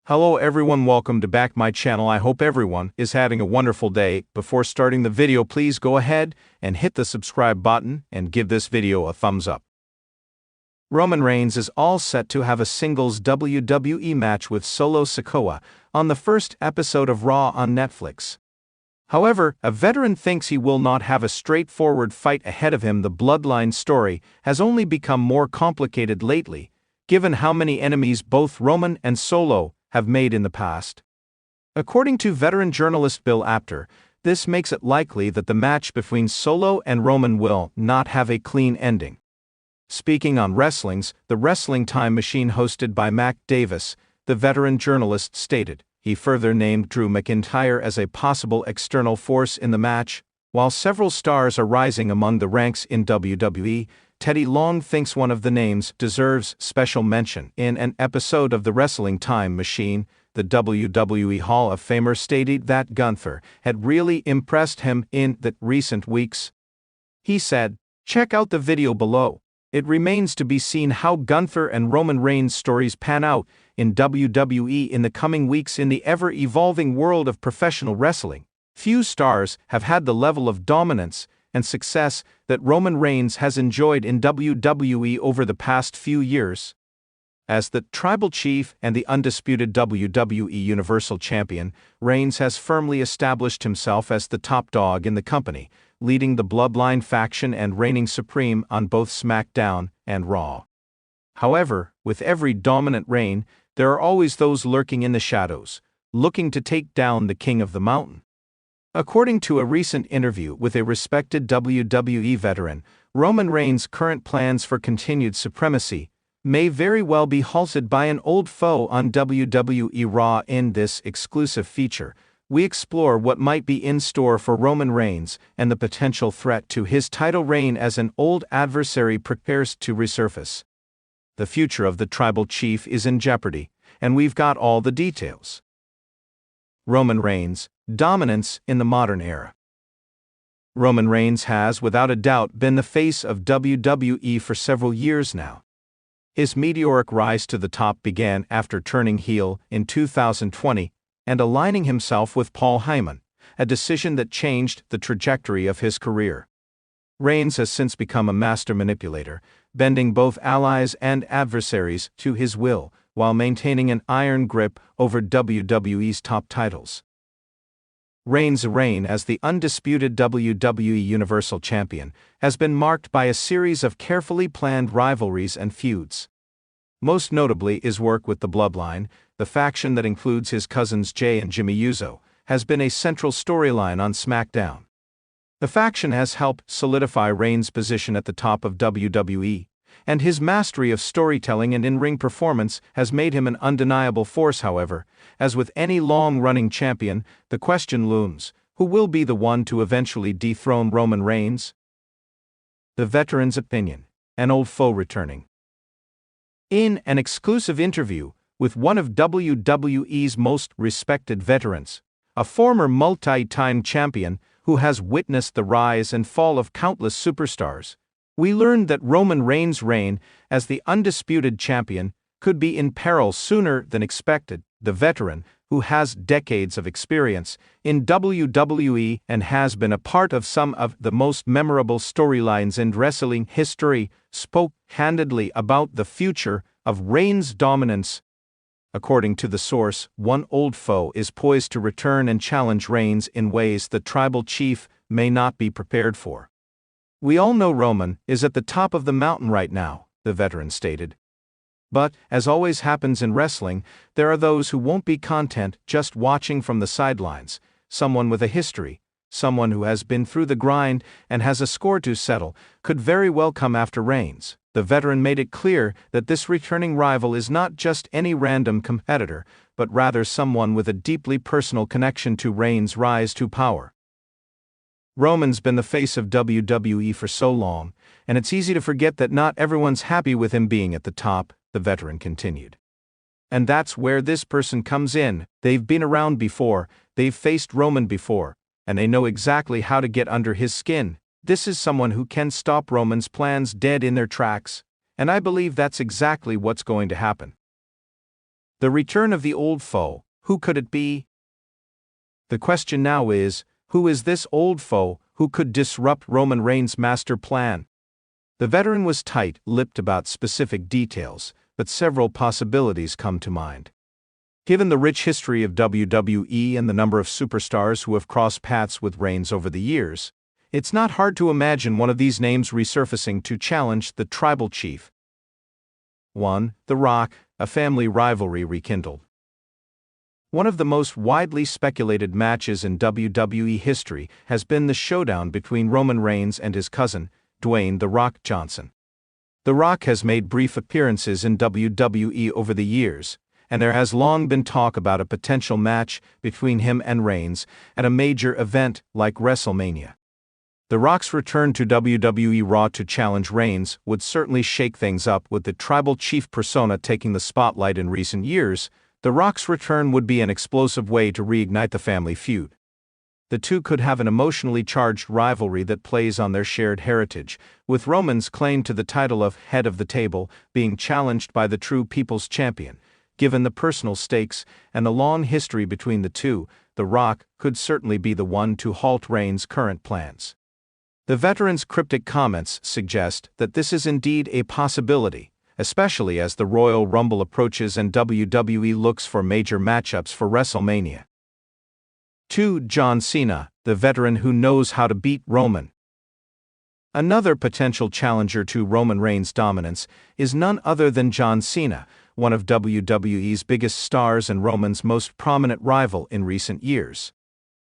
Hello everyone, welcome to back my channel. I hope everyone is having a wonderful day. Before starting the video, please go ahead and hit the subscribe button and give this video a thumbs up. Roman Reigns is all set to have a singles WWE match with Solo Sikoa on the first episode of Raw on Netflix. However, a veteran thinks he will not have a straightforward fight ahead of him. The Bloodline story has only become more complicated lately, given how many enemies both Roman and Solo have made in the past. According to veteran journalist Bill Apter, this makes it likely that the match between Solo and Roman will not have a clean ending. Speaking on The Wrestling Time Machine hosted by Mac Davis, the veteran journalist stated. He further named Drew McIntyre as a possible external force in the match. While several stars are rising among the ranks in WWE, Teddy Long thinks one of the names deserves special mention. In an episode of The Wrestling Time Machine, the WWE Hall of Famer stated that Gunther had really impressed him in the recent weeks. He said, "Check out the video below. It remains to be seen how Gunther and Roman Reigns' stories pan out in WWE in the coming weeks. In the ever-evolving world of professional wrestling, few stars have had the level of dominance and success that Roman Reigns has enjoyed in WWE over the past few years. As the Tribal Chief and the undisputed WWE Universal Champion, Reigns has firmly established himself as the top dog in the company, leading the Bloodline faction and reigning supreme on both SmackDown and Raw. However, with every dominant reign, there are always those lurking in the shadows, looking to take down the King of the Mountain. According to a recent interview with a respected WWE veteran, Roman Reigns' current plans for continued supremacy may very well be halted by an old foe on WWE Raw. In this exclusive feature, we explore what might be in store for Roman Reigns and the potential threat to his title reign as an old adversary prepares to resurface. The future of the Tribal Chief is in jeopardy, and we've got all the details. Roman Reigns' dominance in the modern era. Roman Reigns has without a doubt been the face of WWE for several years now. His meteoric rise to the top began after turning heel in 2020 and aligning himself with Paul Heyman, a decision that changed the trajectory of his career. Reigns has since become a master manipulator, bending both allies and adversaries to his will, while maintaining an iron grip over WWE's top titles. Reigns' reign as the undisputed WWE Universal Champion has been marked by a series of carefully planned rivalries and feuds. Most notably, his work with the Bloodline, the faction that includes his cousins Jey and Jimmy Uso, has been a central storyline on SmackDown. The faction has helped solidify Reigns' position at the top of WWE, and his mastery of storytelling and in-ring performance has made him an undeniable force. However, as with any long-running champion, the question looms, who will be the one to eventually dethrone Roman Reigns? The veteran's opinion, an old foe returning. In an exclusive interview with one of WWE's most respected veterans, a former multi-time champion who has witnessed the rise and fall of countless superstars, we learned that Roman Reigns' reign as the undisputed champion could be in peril sooner than expected. The veteran, who has decades of experience in WWE and has been a part of some of the most memorable storylines in wrestling history, spoke candidly about the future of Reigns' dominance. According to the source, one old foe is poised to return and challenge Reigns in ways the Tribal Chief may not be prepared for. "We all know Roman is at the top of the mountain right now," the veteran stated. "But, as always happens in wrestling, there are those who won't be content just watching from the sidelines. Someone with a history, someone who has been through the grind and has a score to settle, could very well come after Reigns." The veteran made it clear that this returning rival is not just any random competitor, but rather someone with a deeply personal connection to Reigns' rise to power. Roman's been the face of WWE for so long, and it's easy to forget that not everyone's happy with him being at the top, the veteran continued. And that's where this person comes in. They've been around before, they've faced Roman before, and they know exactly how to get under his skin. This is someone who can stop Roman's plans dead in their tracks, and I believe that's exactly what's going to happen. The return of the old foe, who could it be? The question now is, who is this old foe who could disrupt Roman Reigns' master plan? The veteran was tight-lipped about specific details, but several possibilities come to mind. Given the rich history of WWE and the number of superstars who have crossed paths with Reigns over the years, it's not hard to imagine one of these names resurfacing to challenge the tribal chief. 1. The Rock, a family rivalry rekindled. One of the most widely speculated matches in WWE history has been the showdown between Roman Reigns and his cousin, Dwayne "The Rock" Johnson. The Rock has made brief appearances in WWE over the years, and there has long been talk about a potential match between him and Reigns at a major event like WrestleMania. The Rock's return to WWE Raw to challenge Reigns would certainly shake things up. With the tribal chief persona taking the spotlight in recent years, The Rock's return would be an explosive way to reignite the family feud. The two could have an emotionally charged rivalry that plays on their shared heritage, with Roman's claim to the title of head of the table being challenged by the true People's Champion. Given the personal stakes and the long history between the two, The Rock could certainly be the one to halt Reigns' current plans. The veteran's cryptic comments suggest that this is indeed a possibility, especially as the Royal Rumble approaches and WWE looks for major matchups for WrestleMania. 2. John Cena, the veteran who knows how to beat Roman. Another potential challenger to Roman Reigns' dominance is none other than John Cena, one of WWE's biggest stars and Roman's most prominent rival in recent years.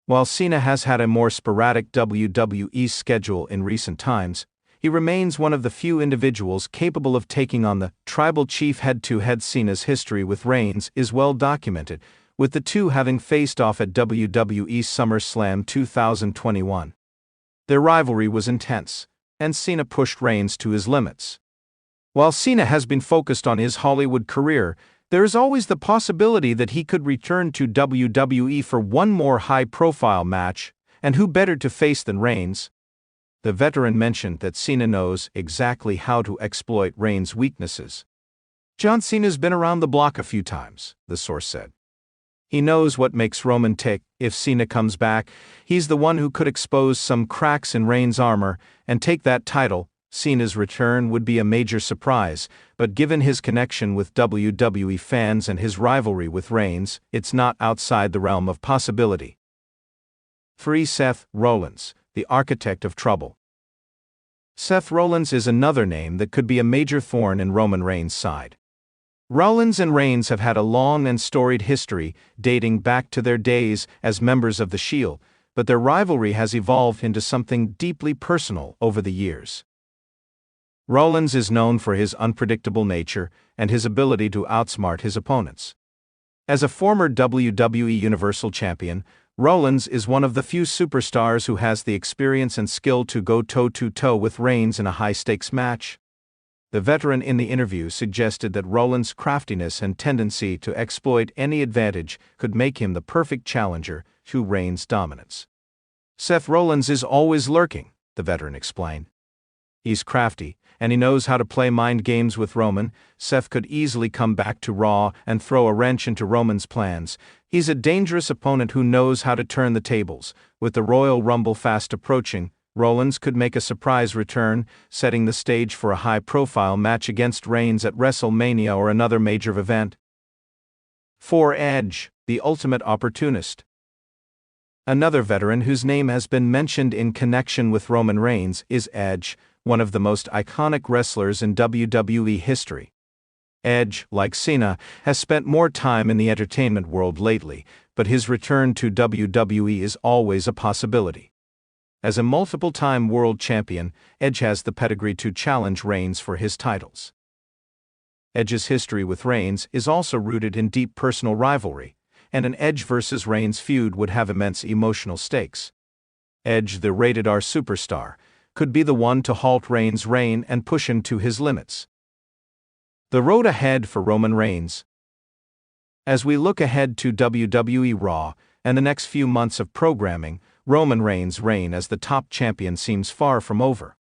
While Cena has had a more sporadic WWE schedule in recent times, he remains one of the few individuals capable of taking on the tribal chief head-to-head. Cena's history with Reigns is well documented, with the two having faced off at WWE SummerSlam 2021. Their rivalry was intense, and Cena pushed Reigns to his limits. While Cena has been focused on his Hollywood career, there is always the possibility that he could return to WWE for one more high-profile match, and who better to face than Reigns? The veteran mentioned that Cena knows exactly how to exploit Reigns' weaknesses. John Cena's been around the block a few times, the source said. He knows what makes Roman tick. If Cena comes back, he's the one who could expose some cracks in Reigns' armor and take that title. Cena's return would be a major surprise, but given his connection with WWE fans and his rivalry with Reigns, it's not outside the realm of possibility. 3. Seth Rollins, the architect of trouble. Seth Rollins is another name that could be a major thorn in Roman Reigns' side. Rollins and Reigns have had a long and storied history, dating back to their days as members of the Shield, but their rivalry has evolved into something deeply personal over the years. Rollins is known for his unpredictable nature and his ability to outsmart his opponents. As a former WWE Universal Champion, Rollins is one of the few superstars who has the experience and skill to go toe-to-toe with Reigns in a high-stakes match. The veteran in the interview suggested that Rollins' craftiness and tendency to exploit any advantage could make him the perfect challenger to Reigns' dominance. Seth Rollins is always lurking, the veteran explained. He's crafty, and he knows how to play mind games with Roman. Seth could easily come back to Raw and throw a wrench into Roman's plans. He's a dangerous opponent who knows how to turn the tables. With the Royal Rumble fast approaching, Rollins could make a surprise return, setting the stage for a high-profile match against Reigns at WrestleMania or another major event. 4. Edge, the ultimate opportunist. Another veteran whose name has been mentioned in connection with Roman Reigns is Edge, one of the most iconic wrestlers in WWE history. Edge, like Cena, has spent more time in the entertainment world lately, but his return to WWE is always a possibility. As a multiple-time world champion, Edge has the pedigree to challenge Reigns for his titles. Edge's history with Reigns is also rooted in deep personal rivalry, and an Edge versus Reigns feud would have immense emotional stakes. Edge, the rated-R superstar, could be the one to halt Reigns' reign and push him to his limits. The road ahead for Roman Reigns. As we look ahead to WWE Raw and the next few months of programming, Roman Reigns' reign as the top champion seems far from over.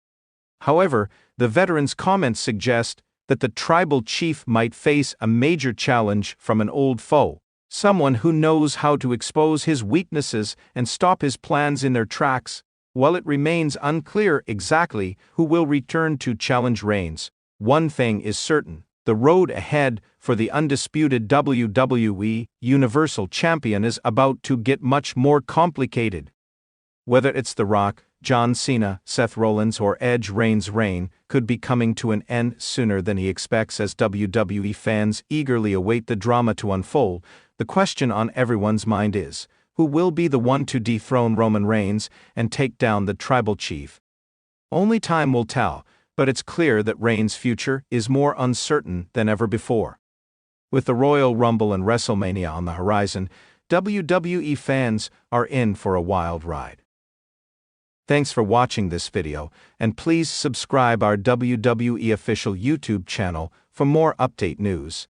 However, the veteran's comments suggest that the tribal chief might face a major challenge from an old foe, someone who knows how to expose his weaknesses and stop his plans in their tracks. While it remains unclear exactly who will return to challenge Reigns, one thing is certain: the road ahead for the undisputed WWE Universal Champion is about to get much more complicated. Whether it's The Rock, John Cena, Seth Rollins, or Edge, Reigns' reign could be coming to an end sooner than he expects as WWE fans eagerly await the drama to unfold. The question on everyone's mind is, who will be the one to dethrone Roman Reigns and take down the tribal chief? Only time will tell, but it's clear that Reigns' future is more uncertain than ever before. With the Royal Rumble and WrestleMania on the horizon, WWE fans are in for a wild ride. Thanks for watching this video, and please subscribe our WWE official YouTube channel for more update news.